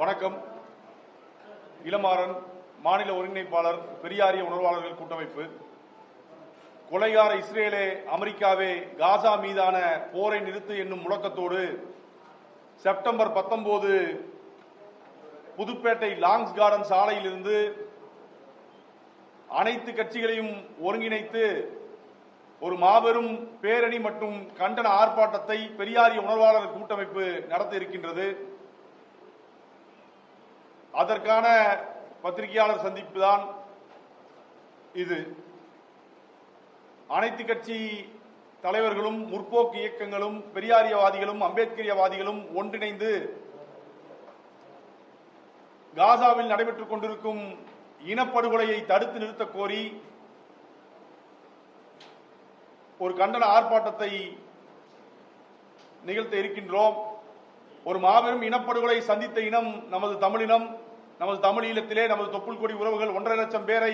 வணக்கம். இளமாறன், மாநில ஒருங்கிணைப்பாளர், பெரியாரிய உணர்வாளர்கள் கூட்டமைப்பு. கொலைகார இஸ்ரேலே, அமெரிக்காவே காசா மீதான போரை நிறுத்து என்னும் முழக்கத்தோடு செப்டம்பர் 19 புதுப்பேட்டை லாங்ஸ் கார்டன் சாலையிலிருந்து அனைத்து கட்சிகளையும் ஒருங்கிணைத்து ஒரு மாபெரும் பேரணி மற்றும் கண்டன ஆர்ப்பாட்டத்தை பெரியாரிய உணர்வாளர் கூட்டமைப்பு நடத்த இருக்கின்றது. அதற்கான பத்திரிகையாளர் சந்திப்பு தான் இது. அனைத்து கட்சி தலைவர்களும், முற்போக்கு இயக்கங்களும், பெரியாரியவாதிகளும், அம்பேத்கரியவாதிகளும் ஒன்றிணைந்து காசாவில் நடைபெற்றுக் கொண்டிருக்கும் இனப்படுகொலையை தடுத்து நிறுத்த கோரி ஒரு கண்டன ஆர்ப்பாட்டத்தை நிகழ்த்த இருக்கின்றோம். ஒரு மாபெரும் இனப்படுகொலை சந்தித்த இனம் நமது தமிழினம். நமது தமிழீழத்திலே நமது தொப்புள் கொடி உறவுகள் 1.5 லட்சம் பேரை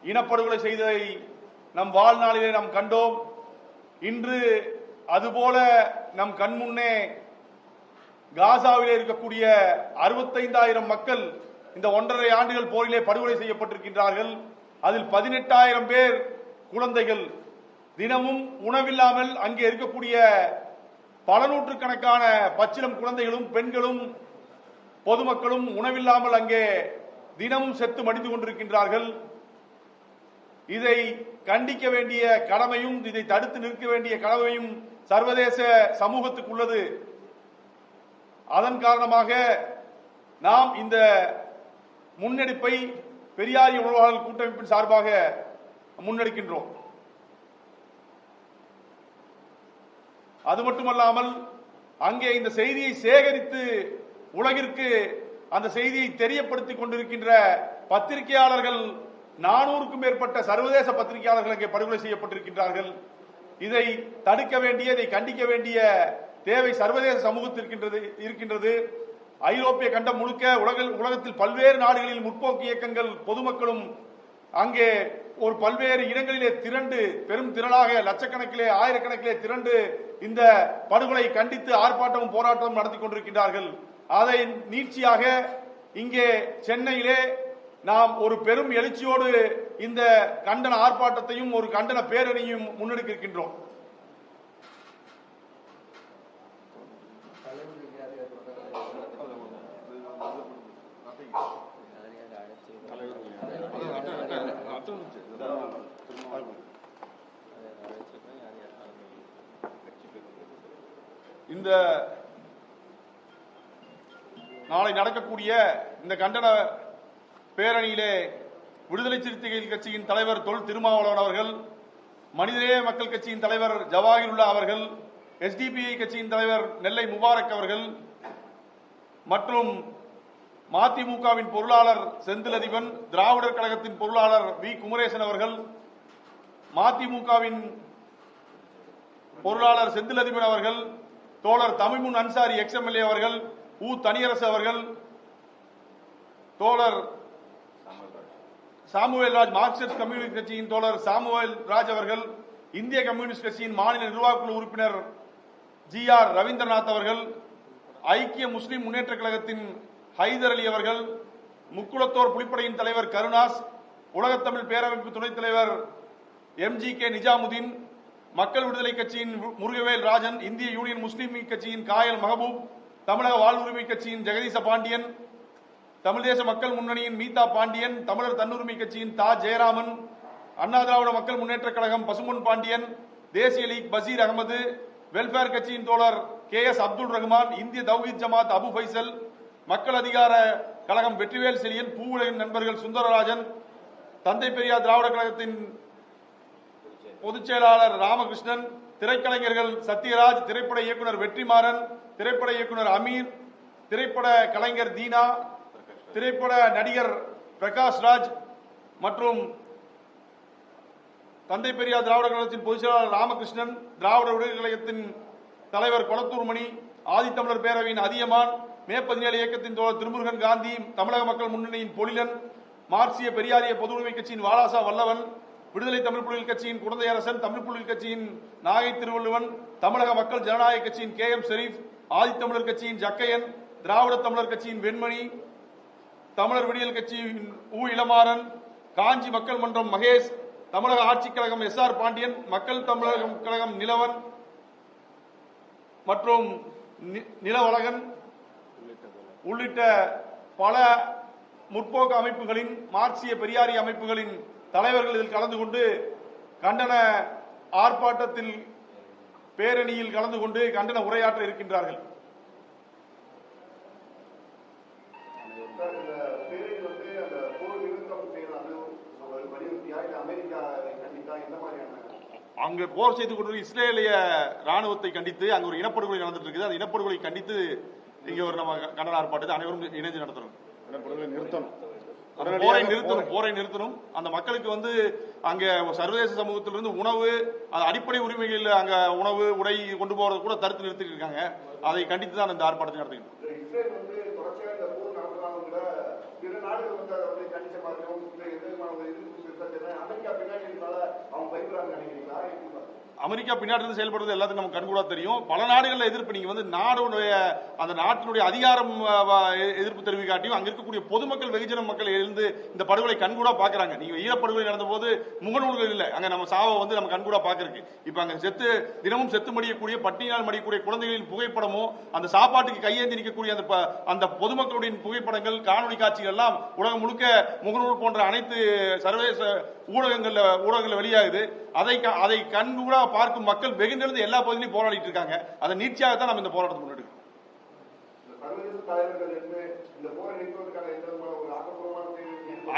இனப்படுகொலை செய்ததை நம் வாழ்நாளிலே நாம் கண்டோம். இன்று அதுபோல நம் கண்முன்னே காசாவிலே இருக்கக்கூடிய 65,000 மக்கள் இந்த 1.5 ஆண்டுகள் போரிலே படுகொலை செய்யப்பட்டிருக்கின்றார்கள். அதில் 18,000 பேர் குழந்தைகள். தினமும் உணவில்லாமல் அங்கே இருக்கக்கூடிய பல நூற்றுக்கணக்கான பச்சிளம் குழந்தைகளும், பெண்களும், பொதுமக்களும் உணவில்லாமல் அங்கே தினமும் செத்து மடிந்து கொண்டிருக்கின்றார்கள். இதை கண்டிக்க வேண்டிய கடமையும், இதை தடுத்து நிற்க வேண்டிய கடமையும் சர்வதேச சமூகத்துக்கு உள்ளது. அதன் காரணமாக நாம் இந்த முன்னெடுப்பை பெரியாரிய உணர்வாளர்கள் கூட்டமைப்பின் சார்பாக முன்னெடுக்கின்றோம். அது மட்டுமல்லாமல் அங்கே இந்த செய்தியை சேகரித்து உலகிற்கு அந்த செய்தியை தெரியப்படுத்திக் கொண்டிருக்கின்ற பத்திரிகையாளர்கள் 400க்கும் மேற்பட்ட சர்வதேச பத்திரிகையாளர்கள் அங்கே படுகொலை செய்யப்பட்டிருக்கின்றார்கள். இதை தடுக்க வேண்டிய, இதை கண்டிக்க வேண்டிய தேவை சர்வதேச சமூகத்திற்கு இருக்கின்றது. ஐரோப்பிய கண்டம் முழுக்க, உலகத்தில் பல்வேறு நாடுகளில் முற்போக்கு இயக்கங்கள், பொதுமக்களும் அங்கே ஒரு பல்வேறு இடங்களிலே திரண்டு, பெரும் திரளாக லட்சக்கணக்கிலே, ஆயிரக்கணக்கிலே திரண்டு இந்த படுகொலை கண்டித்து ஆர்ப்பாட்டமும் போராட்டமும் நடத்தி கொண்டிருக்கின்றார்கள். அதை நீட்சியாக இங்கே சென்னையிலே நாம் ஒரு பெரும் எழுச்சியோடு இந்த கண்டன ஆர்ப்பாட்டத்தையும் ஒரு கண்டன பேரணியும் முன்னெடுக்க இருக்கின்றோம். இந்த நாளை நடக்கக்கூடிய இந்த கண்டன பேரணியிலே விடுதலை சிறுத்தைகள் கட்சியின் தலைவர் தொல் திருமாவளவன் அவர்கள், மனிதநேய மக்கள் கட்சியின் தலைவர் ஜவாஹிருல்லா அவர்கள், எஸ்டிபிஐ கட்சியின் தலைவர் நெல்லை முபாரக் அவர்கள் மற்றும் மதிமுகவின் பொருளாளர் செந்திலதிபன், திராவிடர் கழகத்தின் பொருளாளர் வி குமரேசன் அவர்கள், மதிமுகவின் பொருளாளர் செந்திலதிபன் அவர்கள், தோழர் தமிழ்முன் அன்சாரி எக்ஸ்எம்எல்ஏ அவர்கள், தனியரசு அவர்கள், தோழர் சாமுவேல் ராஜ், மார்க்சிஸ்ட் கம்யூனிஸ்ட் கட்சியின் தோழர் சாமுவேல் ராஜ் அவர்கள், இந்திய கம்யூனிஸ்ட் கட்சியின் மாநில நிர்வாகக்குழு உறுப்பினர் GR ரவீந்திரநாத் அவர்கள், ஐக்கிய முஸ்லிம் முன்னேற்ற கழகத்தின் ஹைதர் அலி அவர்கள், முக்குளத்தோர் புலிப்படையின் தலைவர் கருணாஸ், உலகத்தமிழ் பேரமைப்பு துணைத் தலைவர் MGK நிஜாமுதீன், மக்கள் விடுதலை கட்சியின் முருகவேல் ராஜன், இந்திய யூனியன் முஸ்லீம் கட்சியின் காயல் மஹபூப், தமிழக வாழ்வுரிமை கட்சியின் ஜெகதீச பாண்டியன், தமிழ் தேச மக்கள் முன்னணியின் மீதா பாண்டியன், தமிழர் தன்னுரிமை கட்சியின் தா ஜெயராமன், அண்ணா திராவிட மக்கள் முன்னேற்ற கழகம் பசும்பொன் பாண்டியன், தேசிய லீக் பசீர் அகமது, வெல்பேர் கட்சியின் தோழர் KS அப்துல் ரஹ்மான், இந்திய தௌஹீத் ஜமாத் அபு ஃபைசல், மக்கள் அதிகார கழகம் வெற்றிவேல் செழியன், பூவுலகின் நண்பர்கள் சுந்தரராஜன், தந்தை பெரியார் திராவிட கழகத்தின் பொதுச் செயலாளர் ராமகிருஷ்ணன், திரைக்கலைஞர்கள் சத்யராஜ், திரைப்பட இயக்குனர் வெற்றிமாறன், திரைப்பட இயக்குனர் அமீர், திரைப்பட கலைஞர் தீனா, திரைப்பட நடிகர் பிரகாஷ் ராஜ் மற்றும் தந்தை பெரியார் திராவிட கழகத்தின் பொதுச் செயலாளர் ராமகிருஷ்ணன், திராவிட விடுதலை கழகத்தின் தலைவர் கொளத்தூர் மணி, ஆதித்தமிழர் பேரவையின் அதியமான், மே 17 இயக்கத்தின் தோழர் திருமுருகன் காந்தி, தமிழக மக்கள் முன்னணியின் பொழிலன், மார்க்சிய பெரியாரிய பொதுவுரிமை கட்சியின் வாலாசா வல்லவன், விடுதலை தமிழ் புலிகள் கட்சியின் குழந்தையரசன், தமிழ் புலிகள் கட்சியின் நாகை திருவள்ளுவன், தமிழக மக்கள் ஜனநாயக கட்சியின் KM ஷெரீப், ஆதித்தமிழர் கட்சியின் ஜக்கையன், திராவிட தமிழர் கட்சியின் வெண்மணி, தமிழர் விடியல் கட்சியின் இளமாறன், காஞ்சி மக்கள் மன்றம் மகேஷ், தமிழக ஆட்சிக் கழகம் SR பாண்டியன், மக்கள் தமிழக கழகம் நிலவன் மற்றும் நிலவழகன் உள்ளிட்ட பல முற்போக்கு அமைப்புகளின், மார்க்சிய பெரியாரிய அமைப்புகளின் தலைவர்கள் இதில் கலந்து கொண்டு கண்டன ஆர்ப்பாட்டத்தில் பேரணியில் கலந்து கொண்டு கண்டன உரையாற்ற இருக்கின்றார்கள். அங்கு போர் செய்து கொண்டு இஸ்ரேலிய ராணுவத்தை கண்டித்து அங்கு ஒரு இனப்படுகொலை நடந்துட்டு இருக்குது. அந்த இனப்படுகொலை கண்டித்து இங்க ஒரு நம்ம கண்டன ஆர்ப்பாட்டத்தை அனைவரும் இணைந்து நடத்தணும். போரை நிறுத்தணும். அந்த மக்களுக்கு அங்க சர்வதேச சமூகத்திலிருந்து உணவு, அடிப்படை உரிமைகள், அங்க உணவு, உடை கொண்டு போறது கூட தடுத்து நிறுத்திட்டு இருக்காங்க. அதை கண்டித்து தான் இந்த ஆர்ப்பாட்டத்தை நடத்துகிறோம். அமெரிக்கா பின்னாடி இருந்து செயல்படுறது எல்லாத்துக்கும் நம்ம கண்கூடா தெரியும். பல நாடுகளில் எதிர்ப்பு, நீங்க நாடுடைய அந்த நாட்டினுடைய அதிகாரம் எதிர்ப்பு தெரிவிக்காட்டியும் அங்க இருக்கக்கூடிய பொதுமக்கள், வெகுஜன மக்கள் எழுந்து இந்த படுகொலை கண்கூடா பாக்குறாங்க. நீங்க ஈழப்படுகொலை நடந்த போது முகநூல்கள் இல்லை, அங்க நம்ம சாவை நம்ம கண்கூடா பாக்குறதுக்கு. இப்ப அங்க தினமும் செத்து மடியக்கூடிய, பட்டினியால் மடியக்கூடிய குழந்தைகளின் புகைப்படமும், அந்த சாப்பாட்டுக்கு கையேந்தி நிற்கக்கூடிய அந்த பொதுமக்களுடைய புகைப்படங்கள், காணொலி காட்சிகள் எல்லாம் உலகம் முழுக்க முகநூல் போன்ற அனைத்து சர்வதேச ஊடகங்கள்ல வெளியாகுது. அதை கண்கூடா பார்க்கும் மக்கள் வெகுண்டிருந்து எல்லா பகுதியிலும் போராடிட்டு இருக்காங்க. அதை நீட்சியாகத்தான் நம்ம இந்த போராட்டத்தை முன்னெடுக்கிறோம்.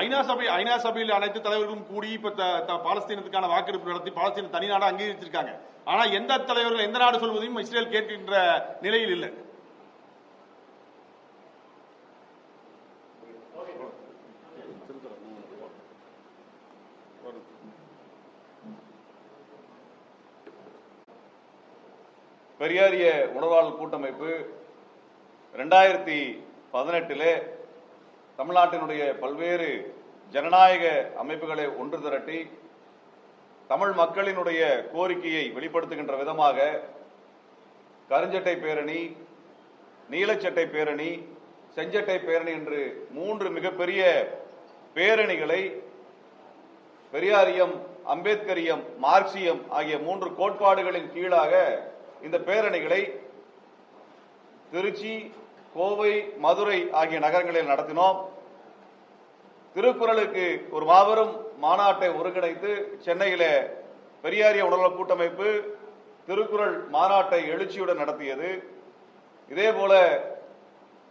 ஐநா சபையில் அனைத்து தலைவர்களும் கூடி இப்ப பாலஸ்தீனத்துக்கான வாக்கெடுப்பு நடத்தி பாலஸ்தீன தனிநாடு அங்கீகரிச்சிருக்காங்க. ஆனா எந்த தலைவர்கள், எந்த நாடு சொல்வதையும் இஸ்ரேல் கேட்கின்ற நிலையில் இல்லை. பெரியாரிய உணர்வாளர் கூட்டமைப்பு 2018 தமிழ்நாட்டினுடைய பல்வேறு ஜனநாயக அமைப்புகளை ஒன்று திரட்டி தமிழ் மக்களினுடைய கோரிக்கையை வெளிப்படுத்துகின்ற விதமாக கருஞ்சட்டை பேரணி, நீலச்சட்டை பேரணி, செஞ்சட்டை பேரணி என்று 3 மிகப்பெரிய பேரணிகளை பெரியாரியம், அம்பேத்கரியம், மார்க்சியம் ஆகிய 3 கோட்பாடுகளின் கீழாக இந்த பேரணிகளை திருச்சி, கோவை, மதுரை ஆகிய நகரங்களில் நடத்தினோம். திருக்குறளுக்கு ஒரு மாபெரும் மாநாட்டை ஒருங்கிணைத்து சென்னையில பெரியாரிய உணர்வாளர் கூட்டமைப்பு திருக்குறள் மாநாட்டை எழுச்சியுடன் நடத்தியது. இதேபோல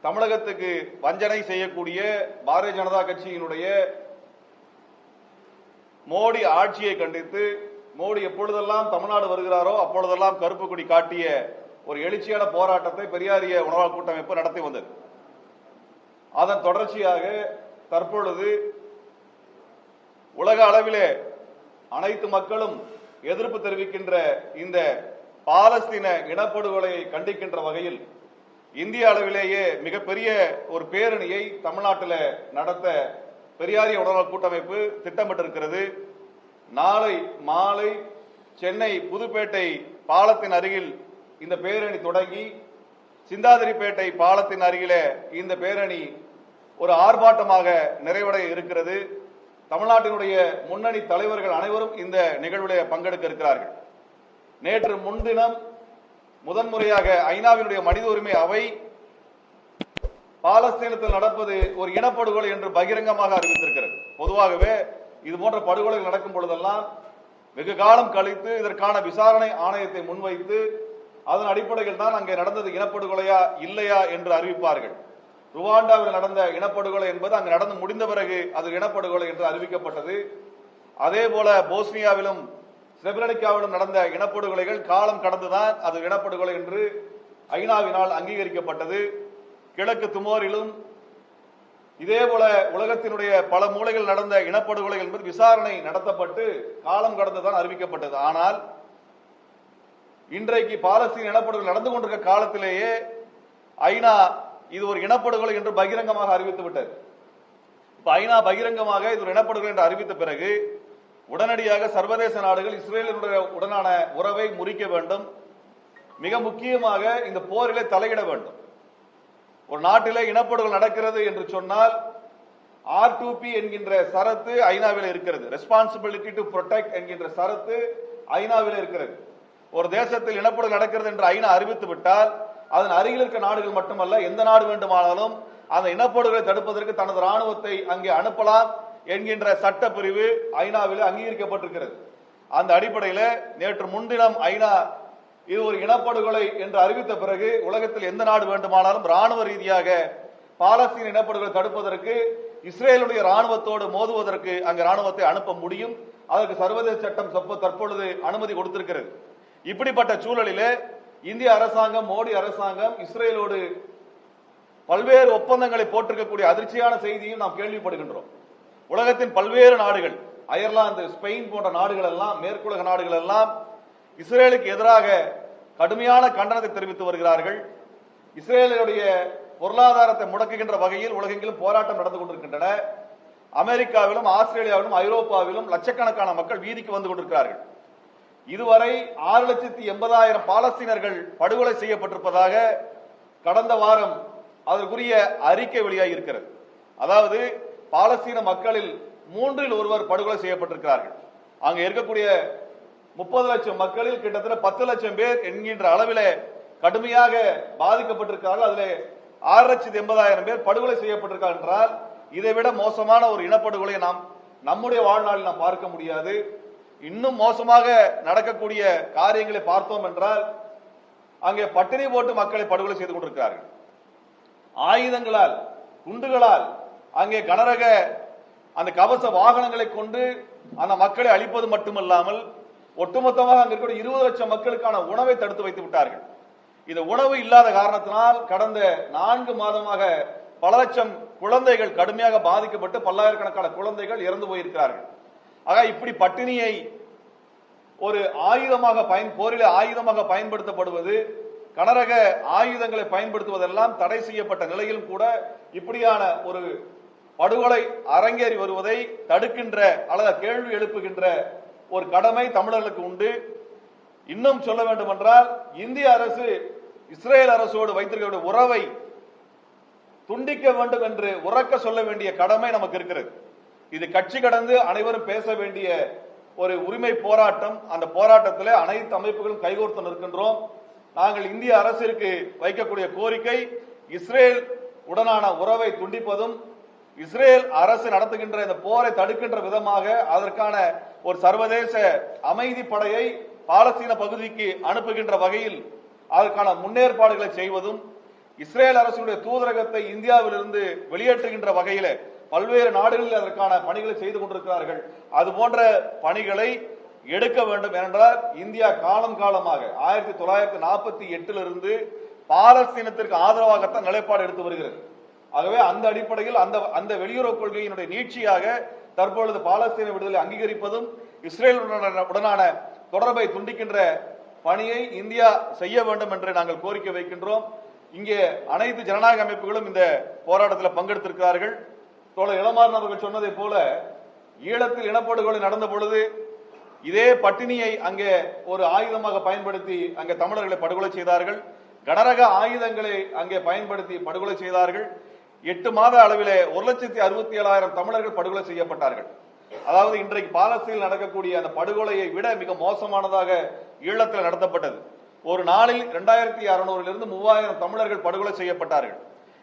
தமிழகத்துக்கு வஞ்சனை செய்யக்கூடிய பாரதிய ஜனதா கட்சியினுடைய மோடி ஆட்சியை கண்டித்து, மோடி எப்பொழுதெல்லாம் தமிழ்நாடு வருகிறாரோ அப்பொழுதெல்லாம் கருப்பு கொடி காட்டிய ஒரு எழுச்சியான போராட்டத்தை பெரியாரிய உணர்வாளர் கூட்டமைப்பு நடத்தி வந்தது. அதன் தொடர்ச்சியாக தற்பொழுது உலக அளவிலே அனைத்து மக்களும் எதிர்ப்பு தெரிவிக்கின்ற இந்த பாலஸ்தீன இனப்படுகொலையை கண்டிக்கின்ற வகையில் இந்திய அளவிலேயே மிகப்பெரிய ஒரு பேரணியை தமிழ்நாட்டில் நடத்த பெரியாரிய உணர்வாளர் கூட்டமைப்பு திட்டமிட்டிருக்கிறது. நாளை மாலை சென்னை புதுப்பேட்டை பாலத்தின் அருகில் இந்த பேரணி தொடங்கி சிந்தாதிரிப்பேட்டை பாலத்தின் அருகிலே இந்த பேரணி ஒரு ஆர்ப்பாட்டமாக நிறைவடைய இருக்கிறது. தமிழ்நாட்டினுடைய முன்னணி தலைவர்கள் அனைவரும் இந்த நிகழ்விலே பங்கெடுக்க இருக்கிறார்கள். நேற்று முன்தினம் முதன்முறையாக ஐநாவினுடைய மனித உரிமை அவை பாலஸ்தீனத்தில் நடப்பது ஒரு இனப்படுகொலை என்று பகிரங்கமாக அறிவித்திருக்கிறது. பொதுவாகவே இது போன்ற படுகொலைகள் நடக்கும் பொழுதெல்லாம் வெகு காலம் கழித்து இதற்கான விசாரணை ஆணையத்தை முன்வைத்து அதன் அடிப்படையில் தான் அங்கே நடந்தது இனப்படுகொலையா இல்லையா என்று அறிவிப்பார்கள். ருவாண்டாவில் நடந்த இனப்படுகொலை என்பது அங்கு நடந்து முடிந்த பிறகு அது இனப்படுகொலை என்று அறிவிக்கப்பட்டது. அதே போல போஸ்னியாவிலும் ஸ்ரெப்ரெனிக்காவிலும் நடந்த இனப்படுகொலைகள் காலம் கடந்துதான் அது இனப்படுகொலை என்று ஐநாவினால் அங்கீகரிக்கப்பட்டது. கிழக்கு திமோரிலும் இதேபோல உலகத்தினுடைய பல மூலைகள் நடந்த இனப்படுகொலை என்பது விசாரணை நடத்தப்பட்டு காலம் கடந்துதான் அறிவிக்கப்பட்டது. ஆனால் இன்றைக்கு பாலஸ்தீன இனப்படுகொலை நடந்து கொண்டிருக்க காலத்திலேயே ஐநா இது ஒரு இனப்படுகொலை என்று பகிரங்கமாக அறிவித்து விட்டது. இப்ப ஐநா பகிரங்கமாக இது ஒரு இனப்படுகொலை என்று அறிவித்த பிறகு உடனடியாக சர்வதேச நாடுகள் இஸ்ரேலுடைய உடனான உறவை முறிக்க வேண்டும். மிக முக்கியமாக இந்த போரிலே தலையிட வேண்டும். ஒரு நாட்டிலே இனப்படுகொலை நடக்கிறது என்று சொன்னால் R2P என்கின்ற சரத்து ஐநாவில் இருக்கிறது. ரெஸ்பான்சிபிலிட்டி டு ப்ரொடெக்ட் என்கின்ற சரத்து ஐநாவில் இருக்கிறது. ஒரு தேசத்தில் இனப்படுகொலை நடக்கிறது என்று ஐநா அறிவித்து விட்டால் அதன் அருகில் இருக்க நாடுகள் மட்டுமல்ல, எந்த நாடு வேண்டுமானாலும் அந்த இனப்படுகொலை தடுப்பதற்கு தனது ராணுவத்தை அங்கே அனுப்பலாம் என்கின்ற சட்ட பிரிவு ஐநாவில் அங்கீகரிக்கப்பட்டிருக்கிறது. அந்த அடிப்படையில் நேற்று முன்தினம் ஐநா இது ஒரு இனப்படுகொலை என்று அறிவித்த பிறகு உலகத்தில் எந்த நாடு வேண்டுமானாலும் ராணுவ ரீதியாக பாலஸ்தீன இனப்படுகொலை தடுப்பதற்கு இஸ்ரேலுடைய ராணுவத்தோடு மோதுவதற்கு அங்கு ராணுவத்தை அனுப்ப முடியும். அதற்கு சர்வதேச சட்டம் தற்பொழுது அனுமதி கொடுத்திருக்கிறது. இப்படிப்பட்ட சூழலிலே இந்திய அரசாங்கம், மோடி அரசாங்கம் இஸ்ரேலோடு பல்வேறு ஒப்பந்தங்களை போட்டிருக்கக்கூடிய அதிர்ச்சியான செய்தியும் நாம் கேள்விப்படுகின்றோம். உலகத்தின் பல்வேறு நாடுகள், அயர்லாந்து, ஸ்பெயின் போன்ற நாடுகள் எல்லாம், மேற்குலக நாடுகள் எல்லாம் இஸ்ரேலுக்கு எதிராக கடுமையான கண்டனத்தை தெரிவித்து வருகிறார்கள். இஸ்ரேலுடைய பொருளாதாரத்தை முடக்குகின்ற வகையில் உலகெங்கிலும் போராட்டம் நடந்து கொண்டிருக்கின்றன. அமெரிக்காவிலும், ஆஸ்திரேலியாவிலும், ஐரோப்பாவிலும் லட்சக்கணக்கான மக்கள் வீதிக்கு வந்து கொண்டிருக்கிறார்கள். இதுவரை 6,80,000 பாலஸ்தீனர்கள் படுகொலை செய்யப்பட்டிருப்பதாக கடந்த வாரம் அதற்குரிய அறிக்கை வெளியாகி இருக்கிறது. அதாவது பாலஸ்தீன மக்களில் 3 ஒருவர் படுகொலை செய்யப்பட்டிருக்கிறார்கள். அங்க இருக்கக்கூடிய 30 லட்சம் மக்களில் கிட்டத்தட்ட 10 லட்சம் பேர் என்கின்ற அளவில் கடுமையாக பாதிக்கப்பட்டிருக்கிறார்கள். அதில் 6,80,000 பேர் படுகொலை செய்யப்பட்டிருக்கார் என்றால் இதை விட மோசமான ஒரு இனப்படுகொலை நாம் நம்முடைய வாழ்நாளில் நாம் பார்க்க முடியாது. இன்னும் மோசமாக நடக்கக்கூடிய காரியங்களை பார்த்தோம் என்றால் அங்கே பட்டினி போட்டு மக்களை படுகொலை செய்து கொண்டிருக்கிறார்கள். ஆயுதங்களால், குண்டுகளால், அங்கே கனரக அந்த கவச வாகனங்களை கொண்டு அந்த மக்களை அழிப்பது மட்டுமல்லாமல் ஒட்டுமொத்தமாக அங்க இருக்கிற 20 லட்சம் மக்களுக்கான உணவை தடுத்து வைத்து விட்டார்கள். இந்த உணவு இல்லாத காரணத்தினால் கடந்த 4 மாதமாக பல லட்சம் குழந்தைகள் கடுமையாக பாதிக்கப்பட்டு பல்லாயிரக்கணக்கான குழந்தைகள் இறந்து போயிருக்கிறார்கள். ஆக இப்படி பட்டினியை ஒரு ஆயுதமாக போரில் ஆயுதமாக பயன்படுத்தப்படுவது, கனரக ஆயுதங்களை பயன்படுத்துவதெல்லாம் தடை செய்யப்பட்ட நிலையிலும் கூட இப்படியான ஒரு படுகொலை அரங்கேறி வருவதை தடுக்கின்ற அல்லது கேள்வி எழுப்புகின்ற ஒரு கடமை தமிழர்களுக்கு உண்டு. இன்னும் சொல்ல வேண்டும் என்றால் இந்திய அரசு இஸ்ரேல் அரசோடு வைத்திருக்கக்கூடிய உறவை துண்டிக்க வேண்டும் என்று உறக்க சொல்ல வேண்டிய கடமை நமக்கு இருக்கிறது. இது கட்சி கடந்து அனைவரும் பேச வேண்டிய ஒரு உரிமை போராட்டம். அந்த போராட்டத்தில் அனைத்து அமைப்புகளும் கைகோர்த்து நிற்கின்றோம். நாங்கள் இந்திய அரசிற்கு வைக்கக்கூடிய கோரிக்கை இஸ்ரேல் உடனான உறவை துண்டிப்பதும், இஸ்ரேல் அரசு நடத்துகின்ற இந்த போரை தடுக்கின்ற விதமாக அதற்கான ஒரு சர்வதேச அமைதி படையை பாலஸ்தீன பகுதிக்கு அனுப்புகின்ற வகையில் அதற்கான முன்னேற்பாடுகளை செய்வதும், இஸ்ரேல் அரசுடைய தூதரகத்தை இந்தியாவிலிருந்து வெளியேற்றுகின்ற வகையில பல்வேறு நாடுகளில் அதற்கான பணிகளை செய்து கொண்டிருக்கிறார்கள். அது போன்ற பணிகளை எடுக்க வேண்டும். ஏனென்றால் இந்தியா காலம் காலமாக 1948 பாலஸ்தீனத்திற்கு ஆதரவாகத்தான் நிலைப்பாடு எடுத்து வருகிறது. ஆகவே அந்த அடிப்படையில் அந்த வெளியுறவு கொள்கையினுடைய நீட்சியாக தற்பொழுது பாலஸ்தீன விடுதலை அங்கீகரிப்பதும் இஸ்ரேல் உடனான தொடர்பை துண்டிக்கின்ற பணியை இந்தியா செய்ய வேண்டும் என்று நாங்கள் கோரிக்கை வைக்கின்றோம். இங்கே அனைத்து ஜனநாயக அமைப்புகளும் இந்த போராட்டத்தில் பங்கெடுத்திருக்கிறார்கள். தோழர் இளமாறன் அவர்கள் சொன்னதை போல ஈழத்தில் இனப்படுகொலை நடந்த பொழுது இதே பட்டினியை அங்கே ஒரு ஆயுதமாக பயன்படுத்தி அங்கே தமிழர்களை படுகொலை செய்தார்கள். கனரக ஆயுதங்களை அங்கே பயன்படுத்தி படுகொலை செய்தார்கள். 8 மாத அளவிலே 1,67,000 தமிழர்கள் படுகொலை செய்யப்பட்டார்கள். அதாவது இன்றைக்கு பாலஸ்தீனில் நடக்கக்கூடிய அந்த படுகொலையை விட மிக மோசமானதாக ஈழத்தில் நடத்தப்பட்டது. ஒரு நாளில் 2,600 3,000 தமிழர்கள் படுகொலை செய்யப்பட்டார்கள்.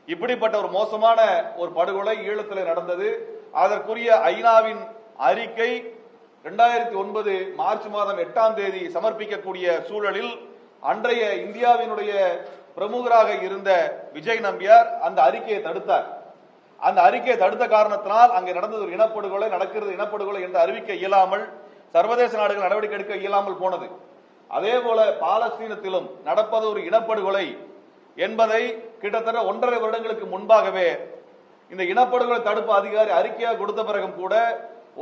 இப்படிப்பட்ட ஒரு மோசமான ஒரு படுகொலை ஈழத்தில் நடந்தது. அதற்குரிய ஐநாவின் அறிக்கை 2009 மார்ச் மாதம் 8ஆம் தேதி சமர்ப்பிக்கக்கூடிய சூழலில் அன்றைய இந்தியாவினுடைய பிரமுகராக இருந்த விஜய் நம்பியார் அந்த அறிக்கையை தடுத்தார். அந்த அறிக்கையை தடுத்த காரணத்தினால் அங்கே நடந்தது ஒரு இனப்படுகொலை, நடக்கிறது இனப்படுகொலை என்று அறிவிக்க இயலாமல், சர்வதேச நாடுகள் நடவடிக்கை எடுக்க இயலாமல் போனது. அதே போல பாலஸ்தீனத்திலும் நடப்பது ஒரு இனப்படுகொலை என்பதை கிட்டத்தட்ட 1.5 வருடங்களுக்கு முன்பாகவே இந்த இனப்படுகொலை தடுப்பு அதிகாரி அறிக்கையாக கொடுத்த பிறகும் கூட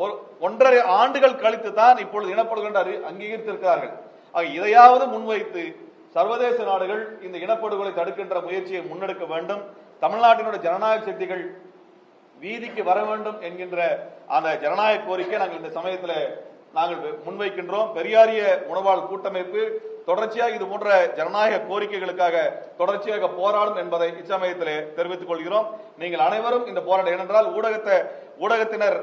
1.5 ஆண்டுகள் கழித்து தான் இப்பொழுது இனப்படுகொலை அங்கீகரித்திருக்கிறார்கள். இதையாவது முன்வைத்து சர்வதேச நாடுகள் இந்த இனப்படுகொலை தடுக்கின்ற முயற்சியை முன்னெடுக்க வேண்டும். தமிழ்நாட்டினுடைய ஜனநாயக சக்திகள் வீதிக்கு வர வேண்டும் என்கின்ற அந்த ஜனநாயக கோரிக்கை நாங்கள் இந்த சமயத்தில் நாங்கள் முன்வைக்கின்றோம். பெரியாரிய உணவாளர் கூட்டமைப்பு தொடர்ச்சியாக இது போன்ற ஜனநாயக கோரிக்கைகளுக்காக தொடர்ச்சியாக போராடும் என்பதை இச்சமயத்திலே தெரிவித்துக் கொள்கிறோம். நீங்கள் அனைவரும் இந்த போராட்டம், ஏனென்றால் ஊடகத்தினர்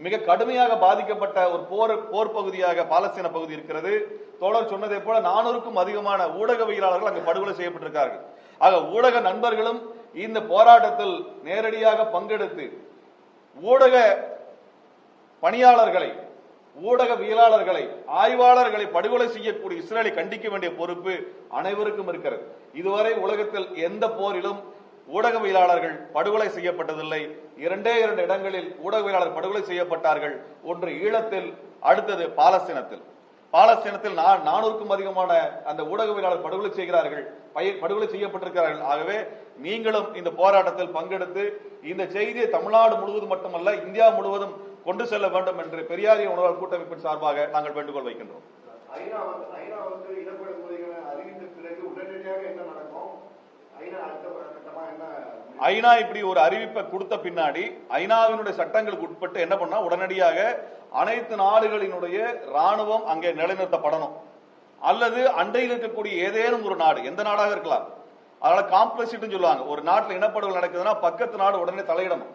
மிக கடுமையாக பாதிக்கப்பட்ட ஒரு போர் பகுதியாக பாலஸ்தீன பகுதி இருக்கிறது. தோழர் சொன்னதை போல 400க்கும் அதிகமான ஊடகவியலாளர்கள் அங்கு படுகொலை செய்யப்பட்டிருக்கிறார்கள். ஆக ஊடக நண்பர்களும் இந்த போராட்டத்தில் நேரடியாக பங்கெடுத்து ஊடக பணியாளர்களை, ஊடகவியலாளர்களை, ஆய்வாளர்களை படுகொலை செய்யக்கூடிய இஸ்ரேலை கண்டிக்க வேண்டிய பொறுப்பு அனைவருக்கும் இருக்கிறது. இதுவரை உலகத்தில் எந்த போரிலும் ஊடகவியலாளர்கள் படுகொலை செய்யப்பட்டதில்லை. 2 இடங்களில் ஊடகவியலாளர் படுகொலை செய்யப்பட்டார்கள். ஒன்று ஈழத்தில், அடுத்தது பாலஸ்தீனத்தில். 400க்கும் அதிகமான அந்த ஊடகவியலாளர் படுகொலை செய்யப்பட்டிருக்கிறார்கள். ஆகவே நீங்களும் இந்த போராட்டத்தில் பங்கெடுத்து இந்த செய்தியை தமிழ்நாடு முழுவதும் மட்டுமல்ல இந்தியா முழுவதும் கொண்டு செல்ல வேண்டும் என்று பெரியாரிய உணர்வாளர் கூட்டமைப்பின் சார்பாக நாங்கள் வேண்டுகோள் வைக்கின்றோம். ஐநா இப்படி ஒரு அறிவிப்பை கொடுத்த பின்னாடி ஐநாவினுடைய சட்டங்களுக்கு உட்பட்டு என்ன பண்ணா, உடனடியாக அனைத்து நாடுகளினுடைய ராணுவம் அங்கே நிலைநிறுத்தப்படணும். அல்லது அண்டையில் இருக்கக்கூடிய ஏதேனும் ஒரு நாடு, எந்த நாடாக இருக்கலாம், அதனால காம்ப்ளெக்சிட்டி சொல்லுவாங்க. ஒரு நாட்டில் இனப்படுகொலை நடக்குதுன்னா பக்கத்து நாடு உடனே தலையிடணும்.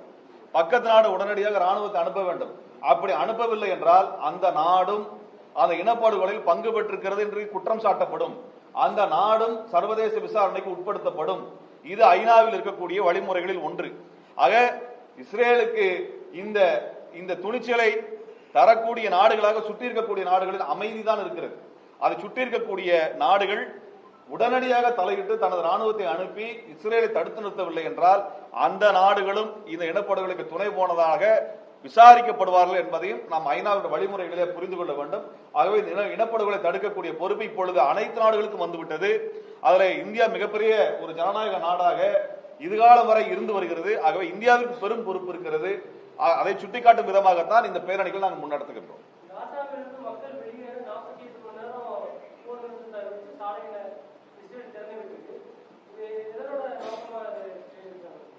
பக்கத்து நாடு உடனடியாக ராணுவத்தை அனுப்ப வேண்டும். அப்படி அனுப்பவில்லை என்றால் அந்த நாடும் அந்த இனப்படுகொலையில் பங்கு பெற்றிருக்கிறது என்று குற்றம் சாட்டப்படும். அந்த நாடும் சர்வதேச விசாரணைக்கு உட்படுத்தப்படும். இது ஐநாவில் இருக்கக்கூடிய வழிமுறைகளில் ஒன்று. ஆக இஸ்ரேலுக்கு இந்த துணிச்சலை தரக்கூடிய நாடுகளாக சுற்றி இருக்கக்கூடிய நாடுகளில் அமைதி தான் இருக்கிறது. அதை சுற்றி இருக்கக்கூடிய நாடுகள் உடனடியாக தலையிட்டு தனது ராணுவத்தை அனுப்பி இஸ்ரேலை தடுத்து நிறுத்தவில்லை என்றால் அந்த நாடுகளும் இந்த இனப்படுகொலைக்கு துணை போனதாக விசாரிக்கப்படுவார்கள் என்பதையும் நாம் ஐநாவின் வழிமுறைகளிலே புரிந்து கொள்ள வேண்டும். ஆகவே இனப்படுகொலை தடுக்கக்கூடிய பொறுப்பு இப்பொழுது அனைத்து நாடுகளுக்கும் வந்துவிட்டது. அதில் இந்தியா மிகப்பெரிய ஒரு ஜனநாயக நாடாக இதுகாலம் வரை இருந்து வருகிறது. ஆகவே இந்தியாவிற்கு பெரும் பொறுப்பு இருக்கிறது. அதை சுட்டிக்காட்டும் விதமாகத்தான் இந்த பேரணிகள் நாங்கள் முன்னெடுத்துகின்றோம்.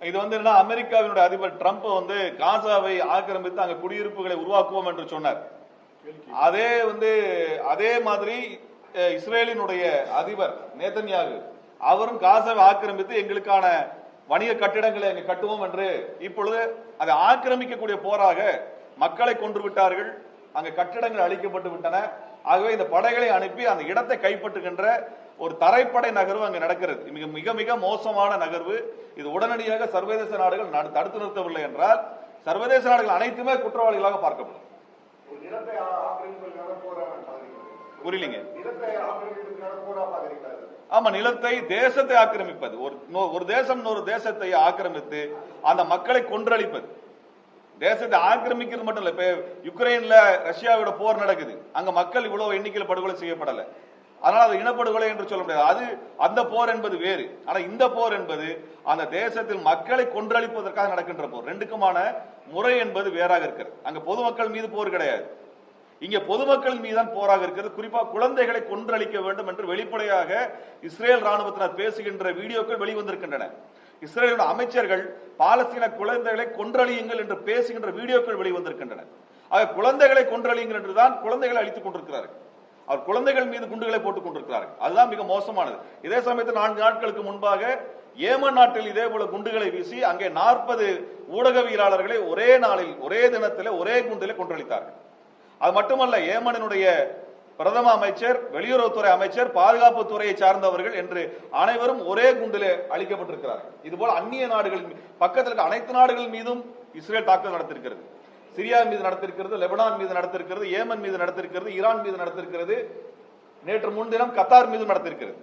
இது என்ன, அமெரிக்காவினுடைய அதிபர் ட்ரம்ப் காசாவை ஆக்கிரமித்து அங்க குடியிருப்புகளை உருவாக்குவோம் என்று சொன்னார். அதே மாதிரி இஸ்ரேலினுடைய அதிபர் நேதன்யாகு அவரும் காசாவை ஆக்கிரமித்து எங்களுக்கான வணிக கட்டிடங்களை அங்கு கட்டுவோம் என்று இப்பொழுது அதை ஆக்கிரமிக்கக்கூடிய போராக மக்களை கொன்று விட்டார்கள். அங்க கட்டிடங்கள் அழிக்கப்பட்டு விட்டன. ஆகவே இந்த படைகளை அனுப்பி அந்த இடத்தை கைப்பற்றுகின்ற ஒரு தரைப்படை நகர்வு அங்கு நடக்கிறது. மிக மிக மோசமான நகர்வு. இது உடனடியாக சர்வதேச நாடுகள் தடுத்து நிறுத்தவில்லை என்றால் சர்வதேச நாடுகள் அனைத்துமே குற்றவாளிகளாக பார்க்கப்படும். புரியலீங்க? ஆமா, நிலத்தை, தேசத்தை ஆக்கிரமிப்பது. ஒரு தேசம் ஒரு தேசத்தை ஆக்கிரமித்து அந்த மக்களை கொன்றளிப்பது. தேசத்தை ஆக்கிரமிக்கிறது மட்டும் இல்ல. இப்ப யுக்ரைன்ல ரஷ்யாவோட போர் நடக்குது. அங்க மக்கள் இவ்வளவு எண்ணிக்கையில் படுகொலை செய்யப்படல. அதனால அது இனப்படுகொலை என்று சொல்ல முடியாது. அது அந்த போர் என்பது வேறு. ஆனா இந்த போர் என்பது அந்த தேசத்தில் மக்களை கொன்றளிப்பதற்காக நடக்கின்ற போர். ரெண்டுக்குமான முறை என்பது வேறாக இருக்கிறது. அங்க பொதுமக்கள் மீது போர் கிடையாது. இங்க பொதுமக்கள் மீதான் போராக இருக்கிறது. குறிப்பா குழந்தைகளை கொன்றளிக்க வேண்டும் என்று வெளிப்படையாக இஸ்ரேல் ராணுவத்தினர் பேசுகின்ற வீடியோக்கள் வெளிவந்திருக்கின்றன. இஸ்ரேலுடைய அமைச்சர்கள் பாலஸ்தீன குழந்தைகளை கொன்றளியுங்கள் என்று பேசுகின்ற வீடியோக்கள் வெளிவந்திருக்கின்றன. ஆக குழந்தைகளை கொன்றளியுங்கள் என்றுதான் குழந்தைகளை அழித்துக் கொண்டிருக்கிறார்கள். அவர் குழந்தைகள் மீது குண்டுகளை போட்டுக் கொண்டிருக்கிறார்கள். அதுதான் மிக மோசமானது. இதே சமயத்தில் 4 நாட்களுக்கு முன்பாக ஏமன் நாட்டில் இதே போல குண்டுகளை வீசி அங்கே 40 ஊடகவியலாளர்களை ஒரே நாளில், ஒரே தினத்தில், ஒரே குண்டிலே கொன்றளித்தார்கள். அது மட்டுமல்ல, ஏமனினுடைய பிரதம அமைச்சர், வெளியுறவுத்துறை அமைச்சர், பாதுகாப்பு துறையை சார்ந்தவர்கள் என்று அனைவரும் ஒரே குண்டிலே அளிக்கப்பட்டிருக்கிறார்கள். இதுபோல அந்நிய நாடுகள், பக்கத்தில் இருக்க அனைத்து நாடுகள் மீதும் இஸ்ரேல் தாக்குதல் நடத்திருக்கிறது. சிரியா மீது நடத்திருக்கிறது, லெபனான் மீது நடத்திருக்கிறது, ஏமன் மீது நடத்திருக்கிறது, ஈரான் மீது நடத்திருக்கிறது, நேற்று முன்தினம் கத்தார் மீது நடத்திருக்கிறது.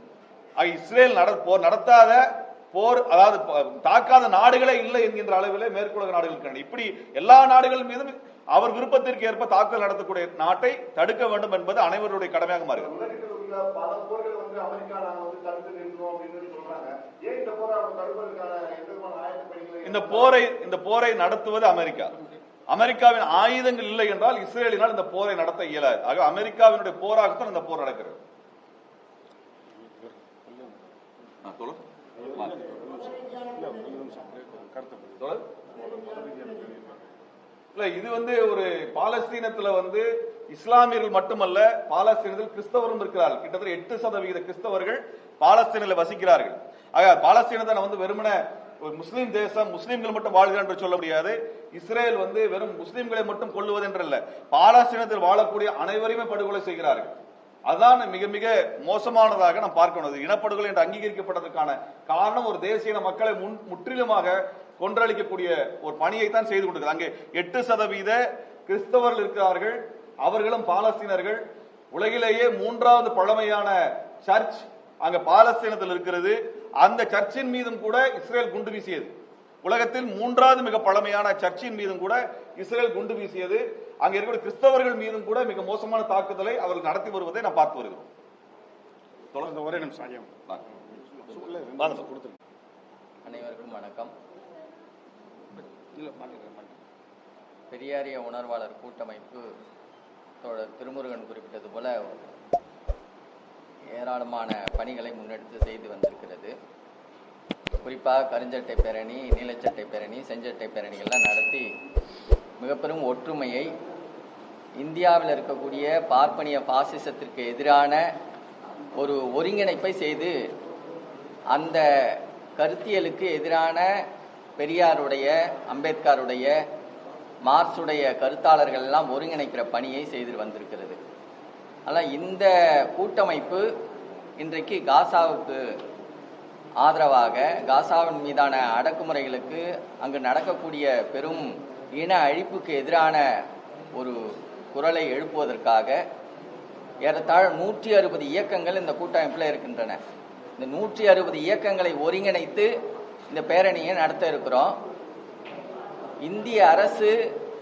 இஸ்ரேல் நடத்தாத போர், அதாவது தாக்காத நாடுகளே இல்லை என்கின்ற அளவிலே மேற்குலக நாடுகள் இப்படி எல்லா நாடுகள் மீதும் அவர் விருப்பத்திற்கு ஏற்ப தாக்குதல் நடத்தக்கூடிய நாட்டை தடுக்க வேண்டும் என்பது அனைவருடைய கடமையாக மாறுகிறது. இந்த போரை நடத்துவது அமெரிக்கா. அமெரிக்காவின் ஆயுதங்கள் இல்லை என்றால் இஸ்ரேலினால் இந்த போரை நடத்த இயலாது. ஆக அமெரிக்காவினுடைய போராகத்தான் இந்த போர் நடக்கிறது. இல்ல, இது ஒரு பாலஸ்தீனத்துல இஸ்லாமியர்கள் மட்டுமல்ல, பாலஸ்தீனத்தில் கிறிஸ்தவரும் இருக்கிறார்கள். கிட்டத்தட்ட 8% கிறிஸ்தவர்கள் பாலஸ்தீனில் வசிக்கிறார்கள். ஆக பாலஸ்தீனத்தை வெறுமனே ஒரு முஸ்லீம் தேசம், முஸ்லீம்கள் மட்டும் வாழ்கிறார் என்று சொல்ல முடியாது. இஸ்ரேல் வெறும் முஸ்லீம்களை மட்டும் கொள்ளுவது என்றல்ல, பாலஸ்தீனத்தில் வாழக்கூடிய அனைவரையுமே படுகொலை செய்கிறார்கள். அதான் மிக மிக மோசமானதாக நாம் பார்க்கணும். இனப்படுகொலை என்று அங்கீகரிக்கப்பட்டதற்கான காரணம் ஒரு தேசிய மக்களை முற்றிலுமாக கொன்றளிக்கக்கூடிய ஒரு பணியை தான் செய்து கொண்டிருக்கிறது. அங்கே 8% கிறிஸ்தவர்கள் இருக்கிறார்கள், அவர்களும் பாலஸ்தீனர்கள். உலகிலேயே 3வது பழமையான சர்ச் அங்க பாலஸ்தீனத்தில் இருக்கிறது. அந்த சர்ச்சின் மீதும் கூட இஸ்ரேல் குண்டு வீசியது. உலகத்தில் 3வது மிக பழமையான சர்ச்சின் மீதும் கூட இஸ்ரேல் குண்டு வீசியது. அங்க இருக்கிற கிறிஸ்தவர்கள் மீதும் கூட மிக மோசமான தாக்குதலை அவர்கள் நடத்தி வருவதை நாம் பார்த்து வருகிறோம். ஒரே நிமிஷம் ஐயா. அனைவருக்கும் வணக்கம். பெரியாரிய உணர்வாளர் கூட்டமைப்பு தோழர் திருமுருகன் குறிப்பிட்டது போல ஏராளமான பணிகளை முன்னெடுத்து செய்து வந்திருக்கிறது. குறிப்பாக கருஞ்சட்டை பேரணி, நீலச்சட்டை பேரணி, செஞ்சட்டை பேரணிகள்லாம் நடத்தி மிக பெரும் ஒற்றுமையை, இந்தியாவில் இருக்கக்கூடிய பார்ப்பனிய பாசிசத்திற்கு எதிரான ஒரு ஒருங்கிணைப்பை செய்து அந்த கருத்தியலுக்கு எதிரான பெரியாருடைய, அம்பேத்கருடைய, மார்க்சுடைய கருத்தாளர்கள் எல்லாம் ஒருங்கிணைக்கிற பணியை செய்து வந்திருக்கிறது. ஆனால் இந்த கூட்டமைப்பு இன்றைக்கு காசாவுக்கு ஆதரவாக, காசாவின் மீதான அடக்குமுறைகளுக்கு, அங்கு நடக்கக்கூடிய பெரும் இன அழிப்புக்கு எதிரான ஒரு குரலை எழுப்புவதற்காக ஏறத்தாழ 160 இயக்கங்கள் இந்த கூட்டமைப்பில் இருக்கின்றன. இந்த 160 இயக்கங்களை ஒருங்கிணைத்து இந்த பேரணியை நடத்த இருக்கிறோம். இந்திய அரசு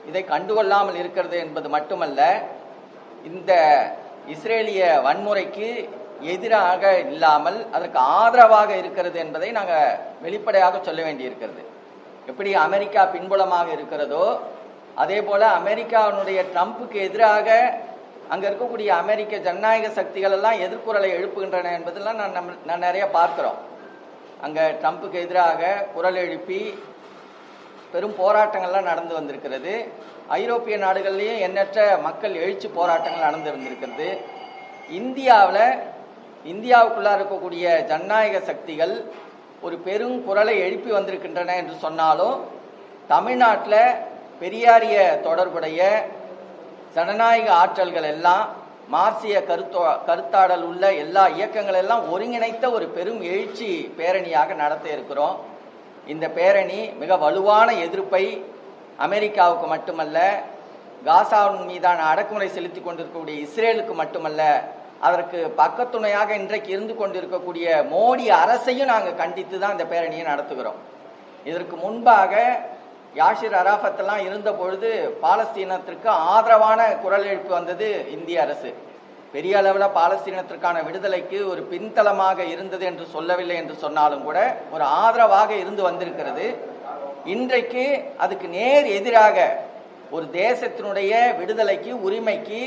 இதை கண்டுகொள்ளாமல் இருக்கிறது என்பது மட்டுமல்ல, இந்த இஸ்ரேலிய வன்முறைக்கு எதிராக இல்லாமல் அதற்கு ஆதரவாக இருக்கிறது என்பதை நாங்கள் வெளிப்படையாக சொல்ல வேண்டியிருக்கிறது. எப்படி அமெரிக்கா பின்புலமாக இருக்கிறதோ அதே போல அமெரிக்காவினுடைய ட்ரம்புக்கு எதிராக அங்க இருக்கக்கூடிய அமெரிக்க ஜனநாயக சக்திகள் எல்லாம் எதிர்குரலை எழுப்புகின்றன என்பதெல்லாம் நான் நிறைய பார்க்கிறோம். அங்க ட்ரம்புக்கு எதிராக குரல் எழுப்பி பெரும் போராட்டங்கள்லாம் நடந்து வந்திருக்கிறது. ஐரோப்பிய நாடுகள்லேயும் எண்ணற்ற மக்கள் எழுச்சி போராட்டங்கள் நடந்து வந்திருக்கிறது. இந்தியாவுக்குள்ளா இருக்கக்கூடிய ஜனநாயக சக்திகள் ஒரு பெரும் குரலை எழுப்பி வந்திருக்கின்றன என்று சொன்னாலும், தமிழ்நாட்டில் பெரியாரிய தொடர்புடைய ஜனநாயக ஆற்றல்கள் எல்லாம், மார்க்சிய கருத்தாடல் உள்ள எல்லா இயக்கங்கள் எல்லாம் ஒருங்கிணைத்த ஒரு பெரும் எழுச்சி பேரணியாக நடத்த இருக்கிறோம். இந்த பேரணி மிக வலுவான எதிர்ப்பை அமெரிக்காவுக்கு மட்டுமல்ல, காசாவின் மீதான அடக்குமுறை செலுத்தி கொண்டிருக்கக்கூடிய இஸ்ரேலுக்கு மட்டுமல்ல, அதற்கு பக்கத்துணையாக இன்றைக்கு இருந்து கொண்டிருக்கக்கூடிய மோடி அரசையும் நாங்கள் கண்டித்து தான் இந்த பேரணியை நடத்துகிறோம். இதற்கு முன்பாக யாசிர் அரஃபத் எல்லாம் இருந்த பொழுது பாலஸ்தீனத்திற்கு ஆதரவான குரல் எழுப்பி வந்தது இந்திய அரசு. பெரிய அளவில் பாலஸ்தீனத்திற்கான விடுதலைக்கு ஒரு பின்தளமாக இருந்தது என்று சொல்லவில்லை என்று சொன்னாலும் கூட ஒரு ஆதரவாக இருந்து வந்திருக்கிறது. இன்றைக்கு அதுக்கு நேர் எதிராக ஒரு தேசத்தினுடைய விடுதலைக்கு, உரிமைக்கு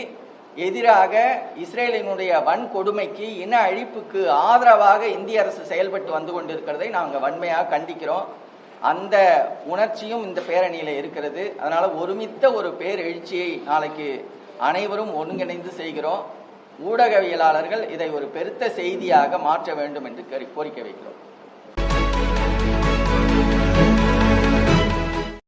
எதிராக, இஸ்ரேலினுடைய வன்கொடுமைக்கு, இன அழிப்புக்கு ஆதரவாக இந்திய அரசு செயல்பட்டு வந்து கொண்டிருக்கிறதை நாங்கள் வன்மையாக கண்டிக்கிறோம். அந்த உணர்ச்சியும் இந்த பேரணியில இருக்கிறது. அதனால ஒருமித்த ஒரு பேரெழுச்சியை நாளைக்கு அனைவரும் ஒருங்கிணைந்து செய்கிறோம். ஊடகவியலாளர்கள் இதை ஒரு பெருத்த செய்தியாக மாற்ற வேண்டும் என்று கோரிக்கை வைக்கிறோம்.